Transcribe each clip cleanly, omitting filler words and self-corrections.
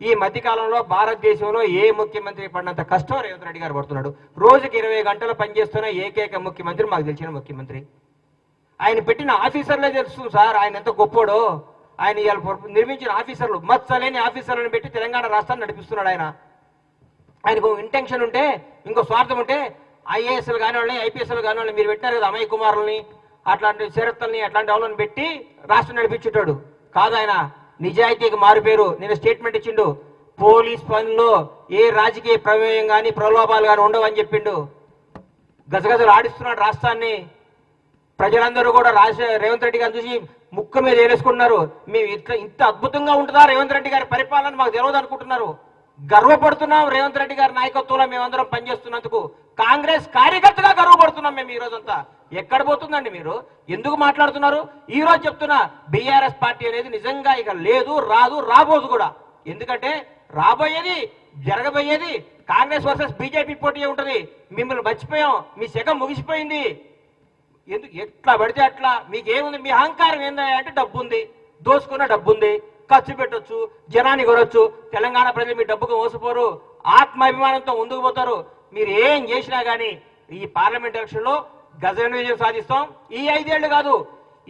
ఈ మధ్యకాలంలో భారతదేశంలో ఏ ముఖ్యమంత్రి పడినంత కష్టం రేవంత్ రెడ్డి గారు పడుతున్నాడు. రోజుకి 20 గంటలు పనిచేస్తున్న ఏకైక ముఖ్యమంత్రి మాకు తెలిసిన ముఖ్యమంత్రి. ఆయన పెట్టిన ఆఫీసర్లే తెలుస్తుంది సార్ ఆయన ఎంత గొప్పోడో. ఆయన ఇవాళ నిర్మించిన ఆఫీసర్లు మచ్చలేని ఆఫీసర్లను పెట్టి తెలంగాణ రాష్ట్రాన్ని నడిపిస్తున్నాడు. ఆయనకు ఇంటెన్షన్ ఉంటే, ఇంకో స్వార్థం ఉంటే ఐఏఎస్లు కాని వాళ్ళని, ఐపీఎస్లు కాని వాళ్ళని మీరు పెట్టినారు కదా, అమయ్ కుమారుల్ని, అట్లాంటి శరత్తుల్ని, అట్లాంటి వాళ్ళని పెట్టి రాష్ట్రం నడిపించేటాడు కాదు. ఆయన నిజాయితీకి మారుపేరు. నేను స్టేట్మెంట్ ఇచ్చిండు, పోలీస్ పనుల్లో ఏ రాజకీయ ప్రమేయం కానీ ప్రలోభాలు కానీ ఉండవని చెప్పిండు. గజగజలు ఆడిస్తున్నాడు రాష్ట్రాన్ని. ప్రజలందరూ కూడా రేవంత్ రెడ్డి గారిని చూసి ముక్క మీద వేసుకుంటున్నారు. మేము ఇంత అద్భుతంగా ఉంటుందా రేవంత్ రెడ్డి గారి పరిపాలన మాకు తెలియదు అనుకుంటున్నారు. గర్వపడుతున్నాం రేవంత్ రెడ్డి గారి నాయకత్వంలో మేమందరం పనిచేస్తున్నందుకు. కాంగ్రెస్ కార్యకర్తగా గర్వపడుతున్నాం మేము. ఈ రోజంతా ఎక్కడ పోతుందండి మీరు? ఎందుకు మాట్లాడుతున్నారు? ఈ రోజు చెప్తున్నా, బీఆర్ఎస్ పార్టీ అనేది నిజంగా ఇక లేదు, రాదు, రాబోదు కూడా. ఎందుకంటే రాబోయేది, జరగబోయేది కాంగ్రెస్ వర్సెస్ బీజేపీ పోటీ ఉంటుంది. మిమ్మల్ని మర్చిపోయాం, మీ శకం ముగిసిపోయింది. ఎందుకు ఎట్లా పడితే అట్లా? మీకేముంది? మీ అహంకారం ఏందా అంటే డబ్బు ఉంది, దోసుకున్న డబ్బు ఉంది, ఖర్చు పెట్టొచ్చు, జనాన్ని కొనొచ్చు. తెలంగాణ ప్రజలు మీ డబ్బుకు మోసపోరు, ఆత్మాభిమానంతో ముందుకు పోతారు. మీరు ఏం చేసినా కానీ ఈ పార్లమెంట్ ఎలక్షన్లో గజ విజయం సాధిస్తాం. ఈ 5 ఏళ్లు కాదు,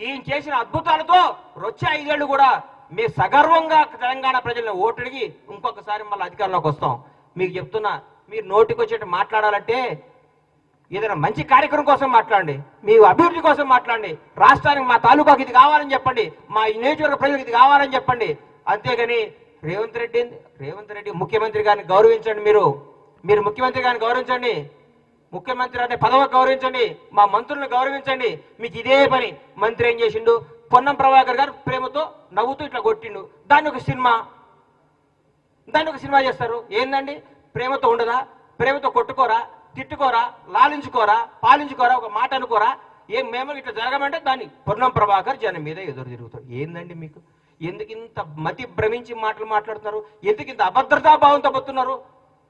ఈయన చేసిన అద్భుతాలతో వచ్చే 5 ఏళ్లు కూడా మీ సగర్వంగా తెలంగాణ ప్రజలను ఓటడిగి ఇంకొకసారి మళ్ళీ అధికారంలోకి వస్తాం. మీకు చెప్తున్నా, మీరు నోటికి వచ్చేట్టు మాట్లాడాలంటే ఏదైనా మంచి కార్యక్రమం కోసం మాట్లాడండి, మీ అభివృద్ధి కోసం మాట్లాడండి, రాష్ట్రానికి మా తాలూకాకి ఇది కావాలని చెప్పండి, మా నియోజకవర్గ ప్రజలకు ఇది కావాలని చెప్పండి. అంతేగాని రేవంత్ రెడ్డి ముఖ్యమంత్రి గారిని గౌరవించండి. మీరు ముఖ్యమంత్రి గారిని గౌరవించండి, ముఖ్యమంత్రి అనే పదవి గౌరవించండి, మా మంత్రులను గౌరవించండి. మీకు ఇదే పని. మంత్రి ఏం చేసిండు? పొన్నం ప్రభాకర్ గారు ప్రేమతో నవ్వుతూ ఇట్లా కొట్టిండు, దాన్ని ఒక సినిమా చేస్తారు. ఏందండి? ప్రేమతో ఉండదా? ప్రేమతో కొట్టుకోరా, తిట్టుకోరా, లాలించుకోరా, పాలించుకోరా, ఒక మాట అనుకోరా? ఏం మేము ఇట్లా జరగమంటే దాన్ని పొన్నం ప్రభాకర్ జనం మీద ఎదురు తిరుగుతాడు. ఏందండి మీకు? ఎందుకు ఇంత మతి భ్రమించి మాట్లాడుతున్నారు? ఎందుకు ఇంత అభద్రతా భావంతో పోతున్నారు?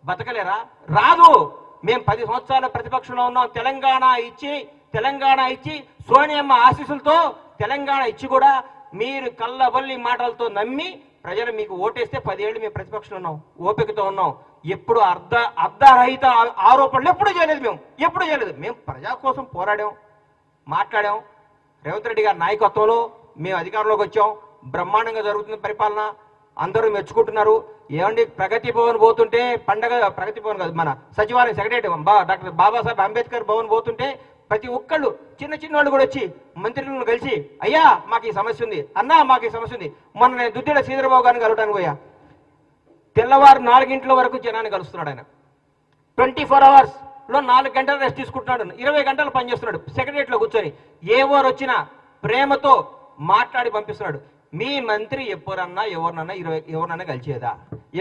బతకలేరా? రాదు. మేము 10 సంవత్సరాల ప్రతిపక్షంలో ఉన్నాం. తెలంగాణ ఇచ్చి సోనియమ్మ ఆశీస్సులతో తెలంగాణ ఇచ్చి కూడా మీరు కళ్ళబల్లి మాటలతో నమ్మి ప్రజలు మీకు ఓటేస్తే 10 ఏళ్ళు మేము ప్రతిపక్షంలో ఉన్నాం, ఓపికతో ఉన్నాం. ఎప్పుడు అర్ధరహిత ఆరోపణలు ఎప్పుడు చేయలేదు. మేము ప్రజా కోసం పోరాడాం, మాట్లాడాం. రేవంత్ రెడ్డి గారి నాయకత్వంలో మేము అధికారంలోకి వచ్చాం. బ్రహ్మాండంగా జరుగుతుంది పరిపాలన, అందరూ మెచ్చుకుంటున్నారు. ఏమండి, ప్రగతి భవన్ పోతుంటే పండగ, ప్రగతి భవన్ కాదు, మన సచివాలయం సెక్రటరీ డాక్టర్ బాబాసాహెబ్ అంబేద్కర్ భవన్ పోతుంటే ప్రతి ఒక్కళ్ళు చిన్న వాళ్ళు కూడా వచ్చి మంత్రులను కలిసి, అయ్యా మాకు ఈ సమస్య ఉంది, అన్నా మాకు ఈ సమస్య ఉంది. మొన్న నేను దుద్దిడ శ్రీధరబాబు గారిని కలవడానికి పోయా. తెల్లవారు 4 గంటల వరకు జనాన్ని కలుస్తున్నాడు ఆయన. 24 అవర్స్లో 4 గంటలు రెస్ట్ తీసుకుంటున్నాడు, 20 గంటలు పనిచేస్తున్నాడు సెక్రటరీలో కూర్చొని. ఎవరు వచ్చినా ప్రేమతో మాట్లాడి పంపిస్తున్నాడు. మీ మంత్రి ఎవరినన్నా కలిసేదా?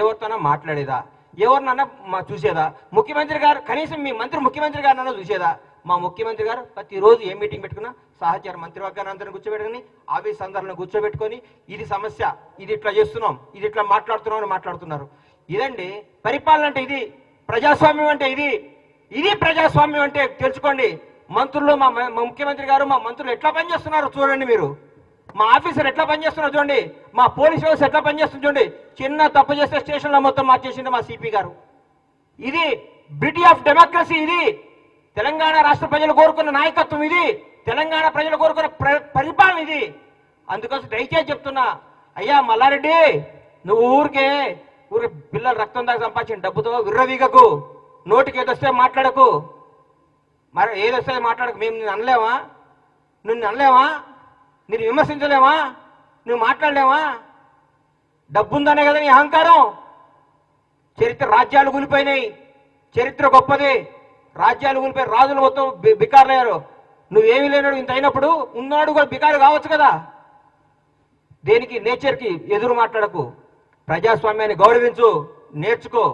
ఎవరితోనా మాట్లాడేదా? ఎవరినన్నా చూసేదా? ముఖ్యమంత్రి గారు కనీసం మీ ముఖ్యమంత్రి గారినన్నా చూసేదా? మా ముఖ్యమంత్రి గారు ప్రతిరోజు ఏ మీటింగ్ పెట్టుకున్నా సహచార మంత్రివర్గాన్ని అందరిని కూర్చోబెట్టుకుని, ఆఫీస్ అందరిని కూర్చోబెట్టుకొని, ఇది సమస్య, ఇది ఇట్లా చేస్తున్నాం, ఇది ఇట్లా మాట్లాడుతున్నాం అని మాట్లాడుతున్నారు. ఇదండి పరిపాలన అంటే. ఇది ప్రజాస్వామ్యం అంటే. ఇది ప్రజాస్వామ్యం అంటే తెలుసుకోండి. మంత్రులు, మా ముఖ్యమంత్రి గారు, మా మంత్రులు ఎట్లా పనిచేస్తున్నారు చూడండి. మీరు మా ఆఫీసర్ ఎట్లా పనిచేస్తున్నారు చూడండి. మా పోలీస్ వ్యవస్థ ఎట్లా పనిచేస్తుంది చూడండి. చిన్న తప్పు చేస్తే స్టేషన్లో మొత్తం మార్చేసింది మా సిపి గారు. ఇది బ్యూటీ ఆఫ్ డెమోక్రసీ. ఇది తెలంగాణ రాష్ట్ర ప్రజలు కోరుకున్న నాయకత్వం. ఇది తెలంగాణ ప్రజలు కోరుకున్న పరిపాలన. ఇది అందుకోసం దయచేసి చెప్తున్నా, అయ్యా మల్లారెడ్డి, నువ్వు ఊరికే పిల్లలు రక్తం దాకా సంపాదించిన డబ్బుతో విర్రవీగకు, నోటికి ఏదొస్తే మాట్లాడకు, మరి ఏదొస్తే మాట్లాడకు. మేము నిన్ను అనలేమా? నిన్ను విమర్శించలేమా? నువ్వు మాట్లాడలేమా? డబ్బుందనే కదా నీ అహంకారం. రాజ్యాలు కూలిపోయినాయి, చరిత్ర గొప్పది. రాజ్యాలు కూలిపోయి రాజులు మొత్తం బికారులయ్యారు. నువ్వేమీ లేనాడు ఇంత అయినప్పుడు ఉన్నాడు కూడా బికారు కావచ్చు కదా. దేనికి? నేచర్కి ఎదురు మాట్లాడకు. ప్రజాస్వామ్యాన్ని గౌరవించు, నేర్చుకో.